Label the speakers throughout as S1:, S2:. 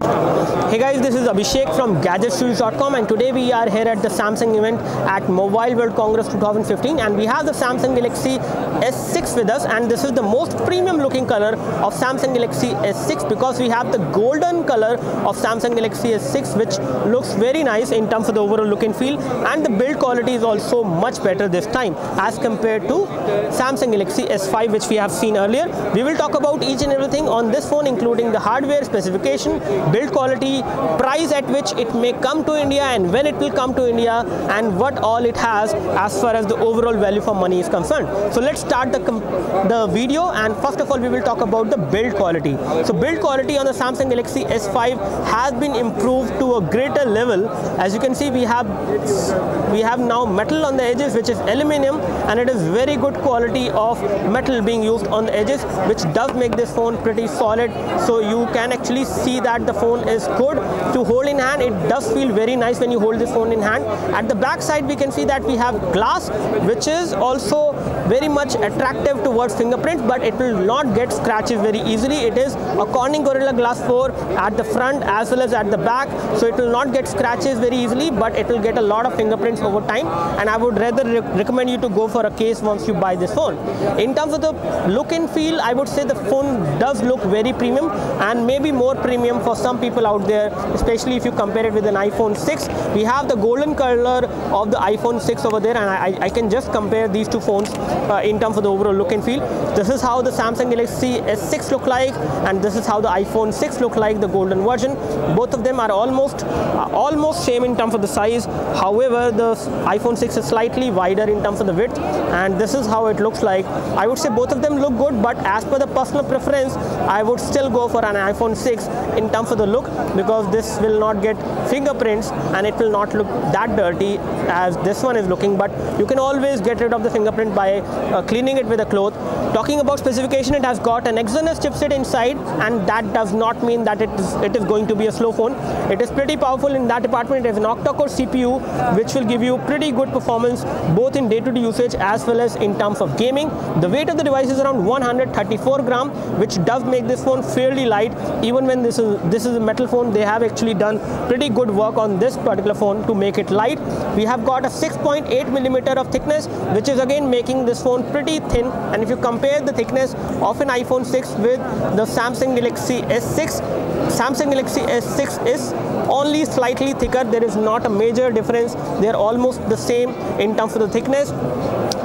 S1: Hey guys, this is Abhishek from GadgetShoes.com, and today we are here at the Samsung event at Mobile World Congress 2015, and we have the Samsung Galaxy S6 with us, and this is the most premium looking color of Samsung Galaxy S6 because we have the golden color of Samsung Galaxy S6, which looks very nice in terms of the overall look and feel, and the build quality is also much better this time as compared to Samsung Galaxy S5, which we have seen earlier. We will talk about each and everything on this phone, including the hardware specification, build quality, price at which it may come to India and when it will come to India, and what all it has as far as the overall value for money is concerned. So let's start the video, and first of all we will talk about the build quality. So build quality on the Samsung Galaxy S5 has been improved to a greater level. As you can see, we have now metal on the edges, which is aluminum, and it is very good quality of metal being used on the edges, which does make this phone pretty solid. So you can actually see that the phone is good to hold in hand. It does feel very nice when you hold this phone in hand. At the back side we can see that we have glass, which is also very much attractive towards fingerprints, but it will not get scratches very easily. It is a Corning Gorilla Glass 4 at the front as well as at the back, so it will not get scratches very easily, but it will get a lot of fingerprints over time, and I would rather recommend you to go for a case once you buy this phone. In terms of the look and feel, I would say the phone does look very premium, and maybe more premium for some people out there, especially if you compare it with an iPhone 6. We have the golden color of the iPhone 6 over there, and I can just compare these two phones in terms of the overall look and feel. This is how the Samsung Galaxy S6 look like, and this is how the iPhone 6 look like, the golden version. Both of them are almost same in terms of the size. However, the iPhone 6 is slightly wider in terms of the width, and this is how it looks like. I would say both of them look good, but as per the personal preference, I would still go for an iPhone 6 in terms of the look, because this will not get fingerprints and it will not look that dirty as this one is looking, but you can always get rid of the fingerprint by cleaning it with a cloth. Talking about specification, it has got an Exynos chipset inside, and that does not mean that it is going to be a slow phone. It is pretty powerful in that department. It has an octa-core CPU, which will give you pretty good performance both in day-to-day usage as well as in terms of gaming. The weight of the device is around 134 grams, which does make this phone fairly light. Even when this is a metal phone, they have actually done pretty good work on this particular phone to make it light. We have got a 6.8 millimeter of thickness, which is again making this phone pretty thin, and if you compare the thickness of an iPhone 6 with the Samsung Galaxy S6, Samsung Galaxy S6 is only slightly thicker. There is not a major difference. They are almost the same in terms of the thickness.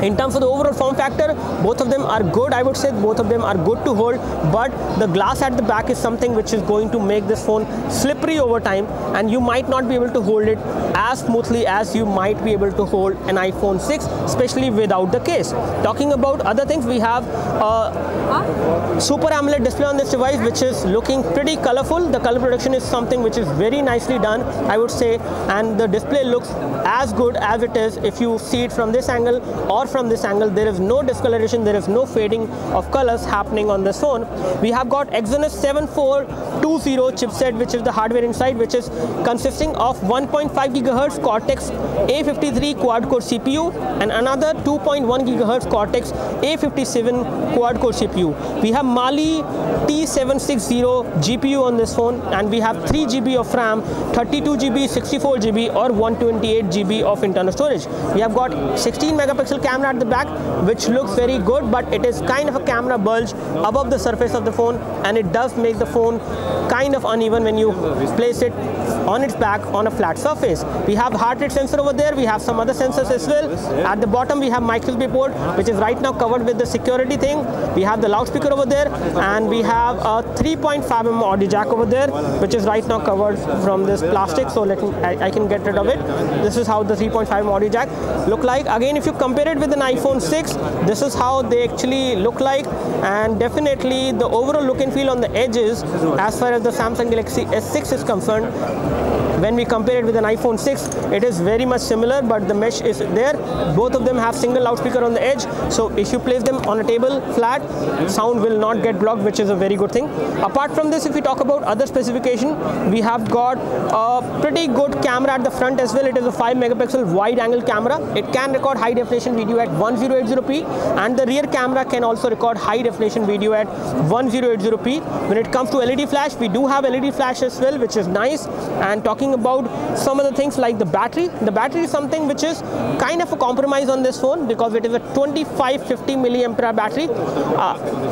S1: In terms of the overall form factor, both of them are good. I would say both of them are good to hold, but the glass at the back is something which is going to make this phone slippery over time, and you might not be able to hold it as smoothly as you might be able to hold an iPhone 6, especially without the case. Talking about other things, we have a Super AMOLED display on this device, which is looking pretty colorful. The color production is something which is very nicely done, I would say, and the display looks as good as it is if you see it from this angle or from this angle. There is no discoloration, there is no fading of colors happening on this phone. We have got Exynos 7420 chipset, which is the hardware inside, which is consisting of 1.5 GHz Cortex A53 quad-core CPU and another 2.1 GHz Cortex A57 quad-core CPU. We have Mali T760 GPU on this phone, and we have 3 GB of RAM, 32 GB, 64 GB or 128 GB of internal storage. We have got 16 megapixel camera at the back, which looks very good, but it is kind of a camera bulge above the surface of the phone, and it does make the phone kind of uneven when you place it on its back on a flat surface. We have heart rate sensor over there. We have some other sensors as well. At the bottom we have mic USB port, which is right now covered with the security thing. We have the loudspeaker over there, and we have a 3.5mm audio jack over there, which is right now covered from this plastic, so I can get rid of it. This is how the 3.5mm audio jack look like. Again, if you compare it with an iPhone 6, this is how they actually look like, and definitely the overall look and feel on the edges as far as the Samsung Galaxy S6 is concerned when we compare it with an iPhone 6, it is very much similar, but the mesh is there. Both of them have single loudspeaker on the edge, so if you place them on a table flat, sound will not get blocked, which is a very good thing. Apart from this, if we talk about other specification, we have got a pretty good camera at the front as well. It is a 5 megapixel wide angle camera. It can record high definition video at 1080p, and the rear camera can also record high definition video at 1080p. When it comes to LED flash, we do have LED flash as well, which is nice. And talking about some of the things like the battery is something which is kind of a compromise on this phone, because it is a 2550 milliampere battery.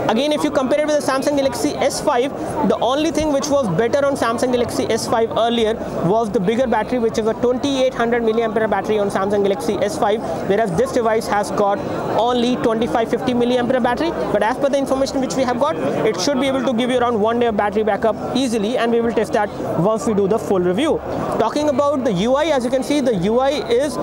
S1: Again, if you compare it with the Samsung Galaxy S5, the only thing which was better on Samsung Galaxy S5 earlier was the bigger battery, which is a 2800 milliampere battery on Samsung Galaxy S5, whereas this device has got only 2550 milliampere battery. But as per the information which we have got, it should be able to give you around 1 day of battery backup easily, and we will test that once we do the full review. Talking about the UI, as you can see, the UI is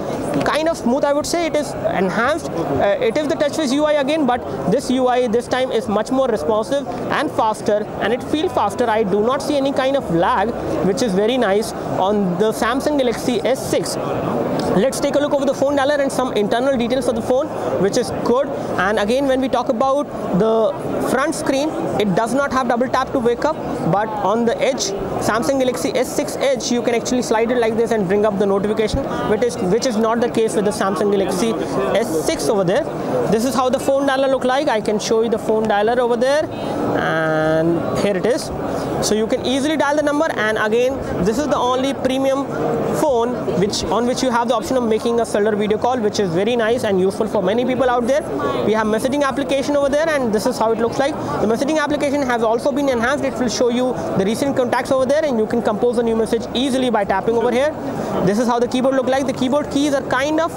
S1: kind of smooth. I would say it is enhanced. It is the TouchWiz UI again, but this UI this time is much more responsive and faster, and it feels faster. I do not see any kind of lag, which is very nice on the Samsung Galaxy S6. Let's take a look over the phone dialer and some internal details of the phone, which is good. And again, when we talk about the front screen, it does not have double tap to wake up, but on the edge, Samsung Galaxy S6 Edge, you can actually slide it like this and bring up the notification, which is not the case with the Samsung Galaxy S6 over there. This is how the phone dialer look like. I can show you the phone dialer over there, and here it is. So you can easily dial the number, and again, this is the only premium phone on which you have the option of making a cellular video call, which is very nice and useful for many people out there. We have messaging application over there, and this is how it looks like. The messaging application has also been enhanced. It will show you the recent contacts over there, and you can compose a new message easily by tapping over here. This is how the keyboard look like. The keyboard keys are kind of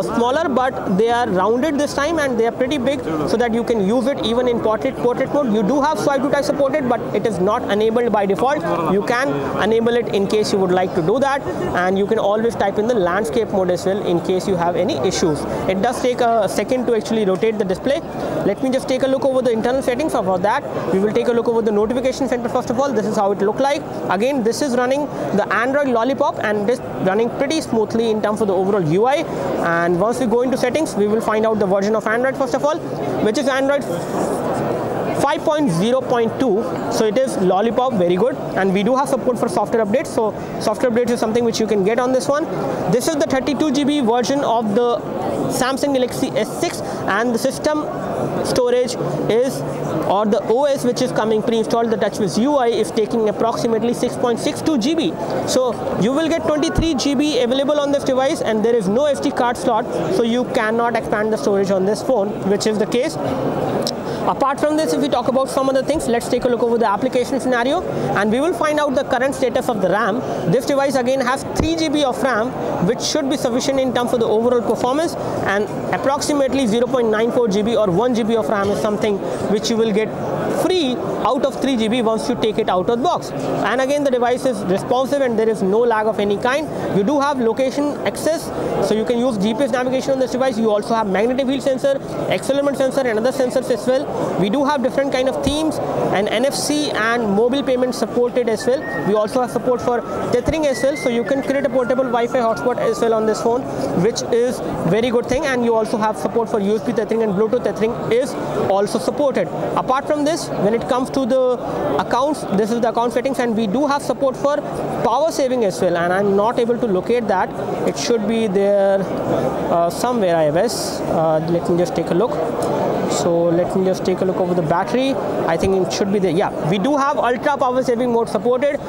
S1: smaller, but they are rounded this time, and they are pretty big, so that you can use it even in portrait mode. You do have swipe to touch supported, but it is not enabled by default. You can enable it in case you would like to do that, and you can always type in the landscape mode as well in case you have any issues. It does take a second to actually rotate the display. Let me just take a look over the internal settings. For that, we will take a look over the notification center. First of all, this is how it look like. Again, this is running the Android Lollipop, and this running pretty smoothly in terms of the overall UI. And once we go into settings, we will find out the version of Android first of all, which is Android 5.0.2. so it is Lollipop, very good. And we do have support for software updates, so software updates is something which you can get on this one. This is the 32 GB version of the Samsung Galaxy S6, and the system storage is, or the OS which is coming pre-installed, the TouchWiz UI, is taking approximately 6.62 GB. So you will get 23 GB available on this device, and there is no SD card slot, so you cannot expand the storage on this phone, which is the case. Apart from this, if we talk about some other things, let's take a look over the application scenario, and we will find out the current status of the RAM. This device again has 3 GB of RAM, which should be sufficient in terms of the overall performance, and approximately 0.94 GB or 1 GB of RAM is something which you will get free out of 3 GB once you take it out of the box. And again, the device is responsive and there is no lag of any kind. You do have location access, so you can use GPS navigation on this device. You also have magnetic field sensor, accelerometer sensor, and other sensors as well. We do have different kind of themes, and NFC and mobile payment supported as well. We also have support for tethering as well, so you can create a portable Wi-Fi hotspot as well on this phone, which is very good thing. And you also have support for USB tethering, and Bluetooth tethering is also supported. Apart from this, when it comes to the accounts, this is the account settings, and we do have support for power saving as well, and I'm not able to locate that. It should be there somewhere, I guess. Let me just take a look. So let me just take a look over the battery. I think it should be there. Yeah, we do have ultra power saving mode supported.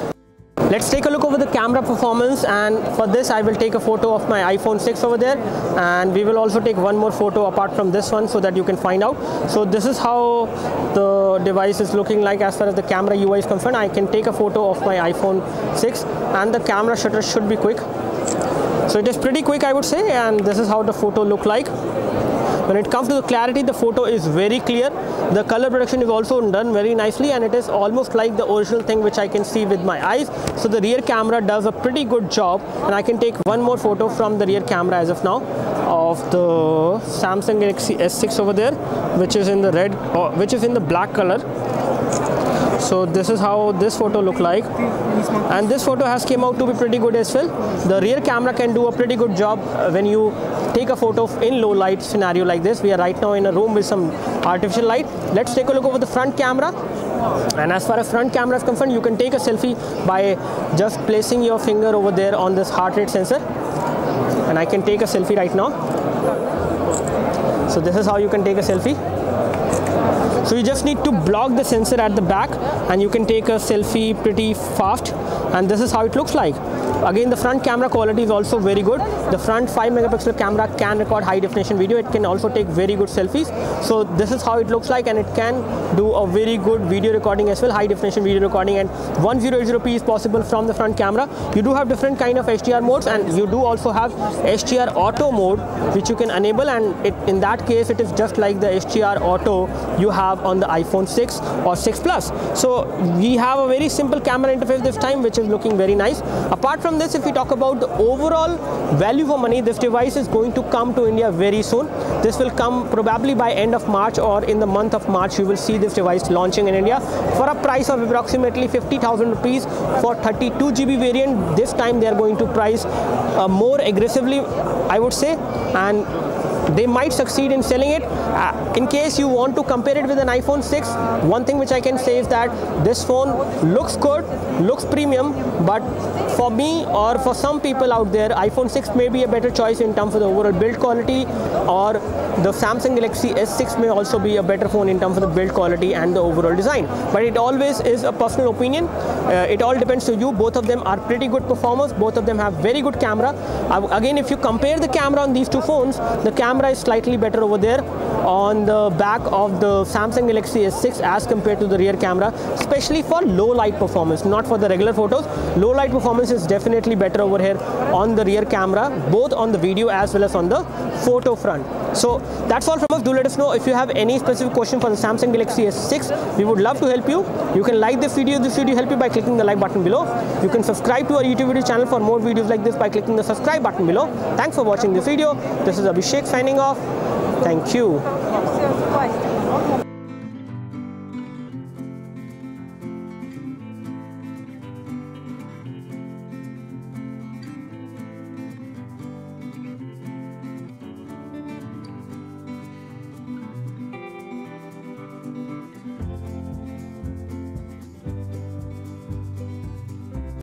S1: Let's take a look over the camera performance, and for this I will take a photo of my iPhone 6 over there, and we will also take one more photo apart from this one so that you can find out. So this is how the device is looking like as far as the camera UI is concerned. I can take a photo of my iPhone 6 and the camera shutter should be quick. So it is pretty quick, I would say, and this is how the photo look like. When it comes to the clarity, the photo is very clear. The color production is also done very nicely, and it is almost like the original thing which I can see with my eyes. So the rear camera does a pretty good job, and I can take one more photo from the rear camera as of now of the Samsung Galaxy S6 over there, which is in the red, or which is in the black color. So this is how this photo look like, and this photo has came out to be pretty good as well. The rear camera can do a pretty good job when you take a photo in low light scenario like this. We are right now in a room with some artificial light. Let's take a look over the front camera. And as far as front camera is concerned, you can take a selfie by just placing your finger over there on this heart rate sensor, and I can take a selfie right now. So this is how you can take a selfie. So you just need to block the sensor at the back and you can take a selfie pretty fast, and this is how it looks like. Again, the front camera quality is also very good. The front 5 megapixel camera can record high definition video. It can also take very good selfies. So this is how it looks like, and it can do a very good video recording as well, high definition video recording, and 1080p is possible from the front camera. You do have different kind of HDR modes, and you do also have HDR auto mode which you can enable, and in that case it is just like the HDR auto you have on the iPhone 6 or 6 Plus. So we have a very simple camera interface this time, which is looking very nice. Apart from this, if we talk about the overall value for money, this device is going to come to India very soon. This will come probably by end of March, or in the month of March you will see this device launching in India for a price of approximately 50,000 rupees for 32GB variant. This time they are going to price more aggressively, I would say, and they might succeed in selling it. In case you want to compare it with an iPhone 6, one thing which I can say is that this phone looks good, looks premium, but for me or for some people out there, iPhone 6 may be a better choice in terms of the overall build quality, or the Samsung Galaxy S6 may also be a better phone in terms of the build quality and the overall design. But it always is a personal opinion. It all depends to you. Both of them are pretty good performers. Both of them have very good camera. Again, if you compare the camera on these two phones, the camera is slightly better over there on the back of the Samsung Galaxy S6 as compared to the rear camera, especially for low light performance, not for the regular photos. Low light performance is definitely better over here on the rear camera, both on the video as well as on the photo front. So that's all from us. Do let us know if you have any specific question for the Samsung Galaxy S6. We would love to help you. You can like this video. This video help you by clicking the like button below. You can subscribe to our YouTube video channel for more videos like this by clicking the subscribe button below. Thanks for watching this video. This is Abhishek signing off. Thank you.